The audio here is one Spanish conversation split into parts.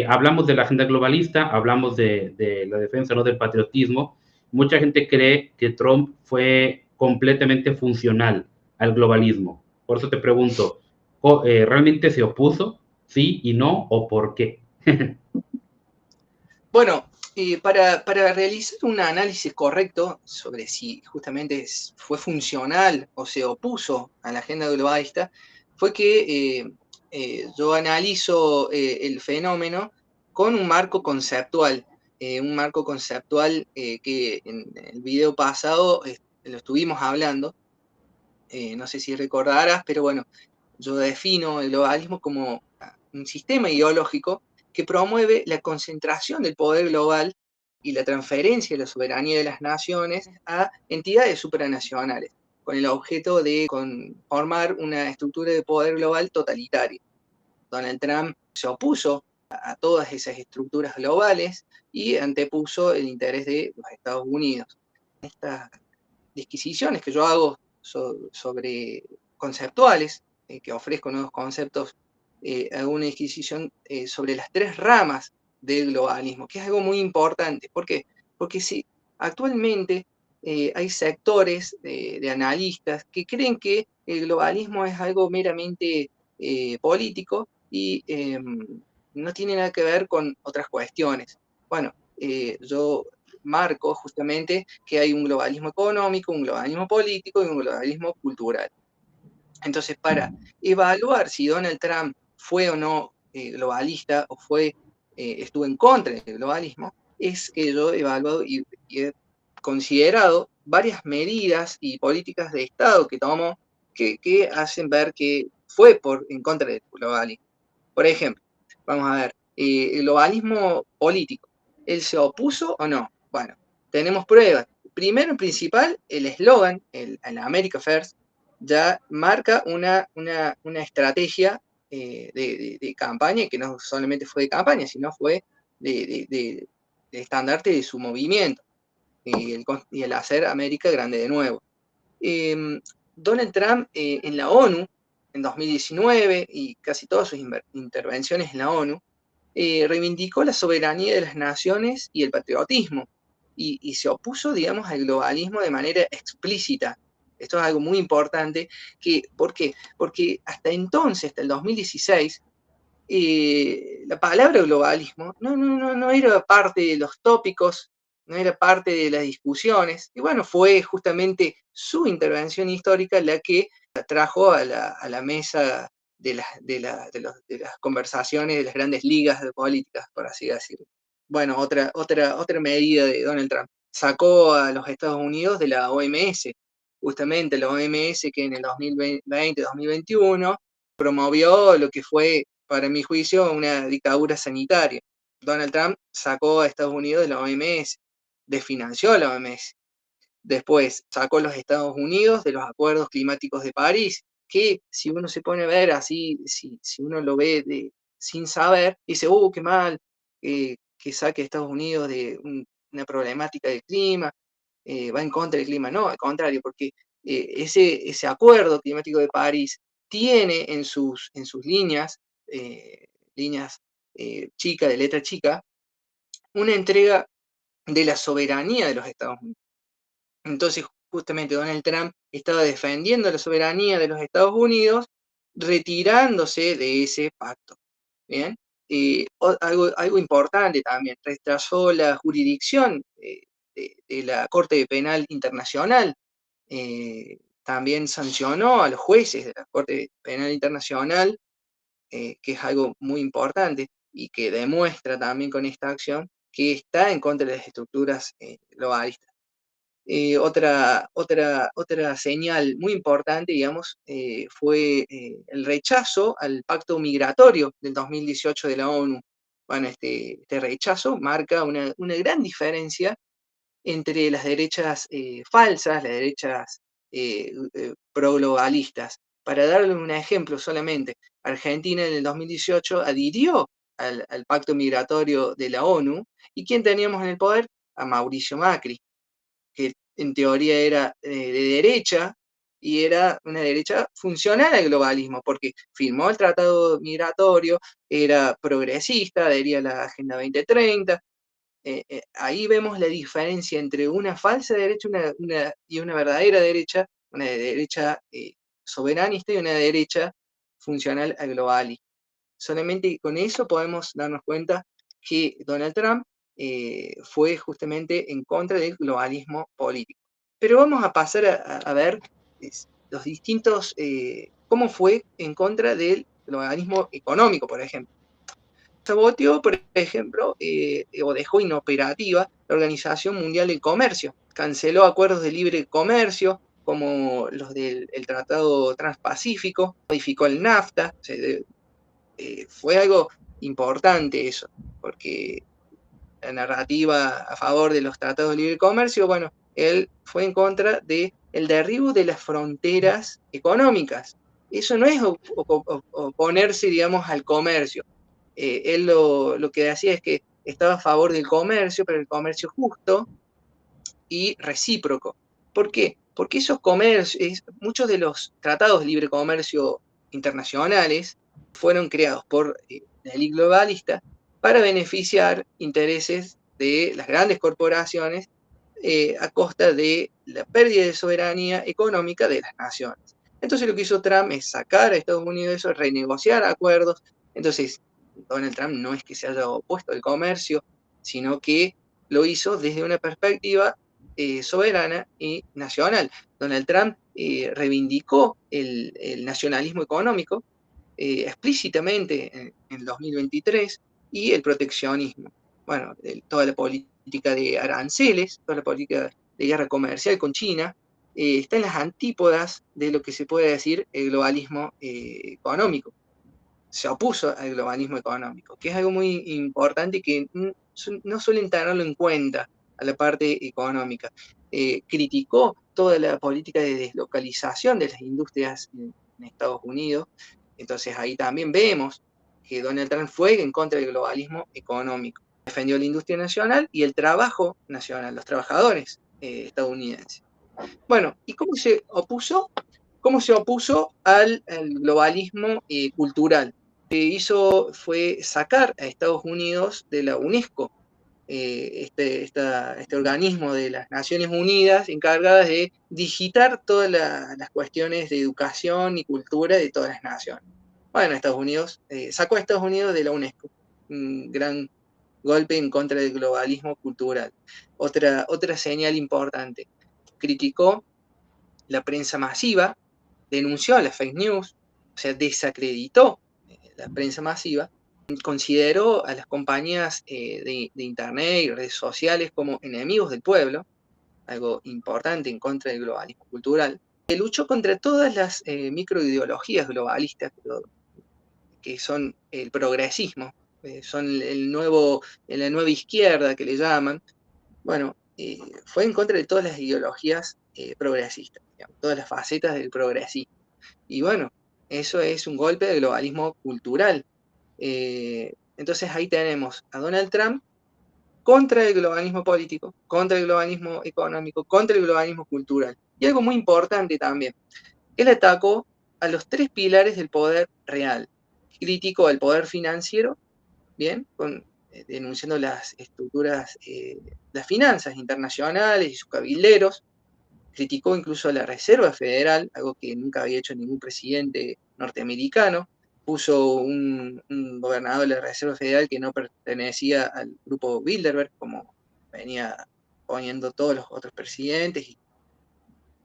Hablamos de la agenda globalista, hablamos de la defensa, ¿no?, del patriotismo. Mucha gente cree que Trump fue completamente funcional al globalismo. Por eso te pregunto, ¿realmente se opuso? ¿Sí y no? ¿O por qué? Bueno, para realizar un análisis correcto sobre si justamente fue funcional o se opuso a la agenda globalista, fue que yo analizo el fenómeno con un marco conceptual. Que en el video pasado lo estuvimos hablando. No sé si recordarás, pero bueno, yo defino el globalismo como un sistema ideológico que promueve la concentración del poder global y la transferencia de la soberanía de las naciones a entidades supranacionales, con el objeto de formar una estructura de poder global totalitaria. Donald Trump se opuso a todas esas estructuras globales y antepuso el interés de los Estados Unidos. Estas disquisiciones que yo hago sobre conceptuales, que ofrezco nuevos conceptos, hago una disquisición sobre las tres ramas del globalismo, que es algo muy importante. ¿Por qué? Porque sí, actualmente hay sectores de analistas que creen que el globalismo es algo meramente político y no tiene nada que ver con otras cuestiones. Bueno, yo marco justamente que hay un globalismo económico, un globalismo político y un globalismo cultural. Entonces, para evaluar si Donald Trump fue o no globalista o estuvo en contra del globalismo, es que yo he evaluado y he considerado varias medidas y políticas de Estado que tomó que hacen ver que fue en contra del globalismo. Por ejemplo, vamos a ver, el globalismo político, ¿él se opuso o no? Bueno, tenemos pruebas. Primero y principal, el eslogan, el America First, ya marca una estrategia de campaña, que no solamente fue de campaña, sino fue de estandarte de su movimiento y el hacer América grande de nuevo. Donald Trump en la ONU, en 2019, y casi todas sus intervenciones en la ONU, reivindicó la soberanía de las naciones y el patriotismo, y se opuso, digamos, al globalismo de manera explícita. Esto es algo muy importante. ¿Por qué? Porque hasta entonces, hasta el 2016, la palabra globalismo no era parte de los tópicos, no era parte de las discusiones, y bueno, fue justamente su intervención histórica la que trajo a la mesa de las conversaciones de las grandes ligas de políticas, por así decirlo. Bueno, otra medida de Donald Trump. Sacó a los Estados Unidos de la OMS, justamente la OMS que en el 2020-2021 promovió lo que fue, para mi juicio, una dictadura sanitaria. Donald Trump sacó a Estados Unidos de la OMS, desfinanció la OMS. Después sacó a los Estados Unidos de los acuerdos climáticos de París, que si uno se pone a ver así, si uno lo ve sin saber, dice, qué mal que saque a Estados Unidos de una problemática del clima, va en contra del clima. No, al contrario, porque ese acuerdo climático de París tiene en sus líneas, líneas chicas, de letra chica, una entrega de la soberanía de los Estados Unidos. Entonces, justamente Donald Trump estaba defendiendo la soberanía de los Estados Unidos, retirándose de ese pacto. ¿Bien? Algo importante también, retrasó la jurisdicción de la Corte Penal Internacional, también sancionó a los jueces de la Corte Penal Internacional, que es algo muy importante y que demuestra también con esta acción que está en contra de las estructuras globalistas. Otra señal muy importante, digamos, fue el rechazo al pacto migratorio del 2018 de la ONU. Bueno, este rechazo marca una gran diferencia entre las derechas falsas, las derechas pro-globalistas. Para darle un ejemplo solamente, Argentina en el 2018 adhirió al pacto migratorio de la ONU, ¿y quién teníamos en el poder? A Mauricio Macri, que en teoría era de derecha y era una derecha funcional al globalismo, porque firmó el tratado migratorio, era progresista, adhería a la Agenda 2030. Ahí vemos la diferencia entre una falsa derecha y una verdadera derecha, una derecha soberanista y una derecha funcional al globalismo. Solamente con eso podemos darnos cuenta que Donald Trump fue justamente en contra del globalismo político. Pero vamos a pasar a ver los distintos, cómo fue en contra del globalismo económico, por ejemplo. Saboteó, por ejemplo, o dejó inoperativa la Organización Mundial del Comercio. Canceló acuerdos de libre comercio, como los del Tratado Transpacífico, modificó el NAFTA. O sea, fue algo importante eso, porque la narrativa a favor de los tratados de libre comercio, bueno, él fue en contra del derribo de las fronteras económicas. Eso no es oponerse, digamos, al comercio. Él lo que decía es que estaba a favor del comercio, pero el comercio justo y recíproco. ¿Por qué? Porque esos comercios, muchos de los tratados de libre comercio internacionales fueron creados por la élite globalista para beneficiar intereses de las grandes corporaciones a costa de la pérdida de soberanía económica de las naciones. Entonces lo que hizo Trump es sacar a Estados Unidos de eso, renegociar acuerdos. Entonces Donald Trump no es que se haya opuesto al comercio, sino que lo hizo desde una perspectiva soberana y nacional. Donald Trump reivindicó el nacionalismo económico explícitamente en 2023 y el proteccionismo. Bueno, toda la política de aranceles, toda la política de guerra comercial con China, está en las antípodas de lo que se puede decir el globalismo económico. Se opuso al globalismo económico, que es algo muy importante y que no suelen tenerlo en cuenta a la parte económica. Criticó toda la política de deslocalización de las industrias en Estados Unidos. Entonces ahí también vemos que Donald Trump fue en contra del globalismo económico. Defendió la industria nacional y el trabajo nacional, los trabajadores estadounidenses. Bueno, ¿y cómo se opuso? ¿Cómo se opuso al globalismo cultural? Lo que hizo fue sacar a Estados Unidos de la UNESCO, este organismo de las Naciones Unidas encargadas de digitar todas las cuestiones de educación y cultura de todas las naciones. Bueno, Estados Unidos sacó a Estados Unidos de la UNESCO, un gran golpe en contra del globalismo cultural. Otra señal importante, criticó la prensa masiva, denunció las fake news, o sea, desacreditó la prensa masiva, consideró a las compañías de Internet y redes sociales como enemigos del pueblo, algo importante en contra del globalismo cultural. Luchó contra todas las microideologías globalistas que son el progresismo, son la nueva izquierda que le llaman. Bueno, fue en contra de todas las ideologías progresistas, digamos, todas las facetas del progresismo. Y bueno, eso es un golpe del globalismo cultural. Entonces ahí tenemos a Donald Trump contra el globalismo político, contra el globalismo económico, contra el globalismo cultural. Y algo muy importante también, él atacó a los tres pilares del poder real. Criticó el poder financiero, bien, denunciando las estructuras, las finanzas internacionales y sus cabilderos. Criticó incluso a la Reserva Federal, algo que nunca había hecho ningún presidente norteamericano. Puso un gobernador de la Reserva Federal que no pertenecía al grupo Bilderberg, como venía poniendo todos los otros presidentes, y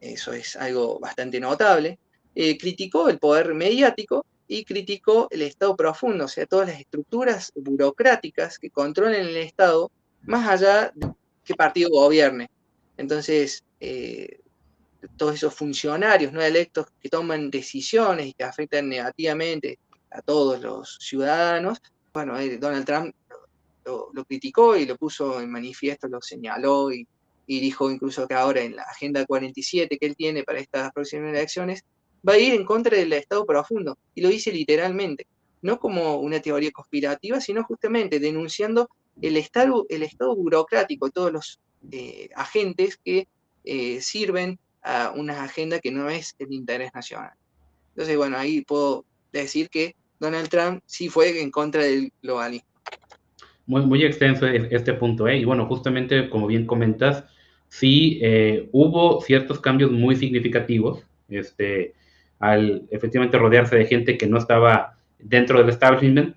eso es algo bastante notable. Criticó el poder mediático y criticó el Estado profundo, o sea, todas las estructuras burocráticas que controlan el Estado, más allá de qué partido gobierne. Entonces, todos esos funcionarios no electos que toman decisiones y que afectan negativamente a todos los ciudadanos, bueno, Donald Trump lo criticó y lo puso en manifiesto, lo señaló y dijo incluso que ahora en la Agenda 47 que él tiene para estas próximas elecciones, va a ir en contra del Estado profundo, y lo dice literalmente, no como una teoría conspirativa, sino justamente denunciando el estado burocrático, todos los agentes que sirven a una agenda que no es el interés nacional. Entonces, bueno, ahí puedo decir que Donald Trump sí fue en contra del globalismo. Muy extenso este punto, ¿eh? Y bueno, justamente como bien comentas, sí hubo ciertos cambios muy significativos, al efectivamente rodearse de gente que no estaba dentro del establishment,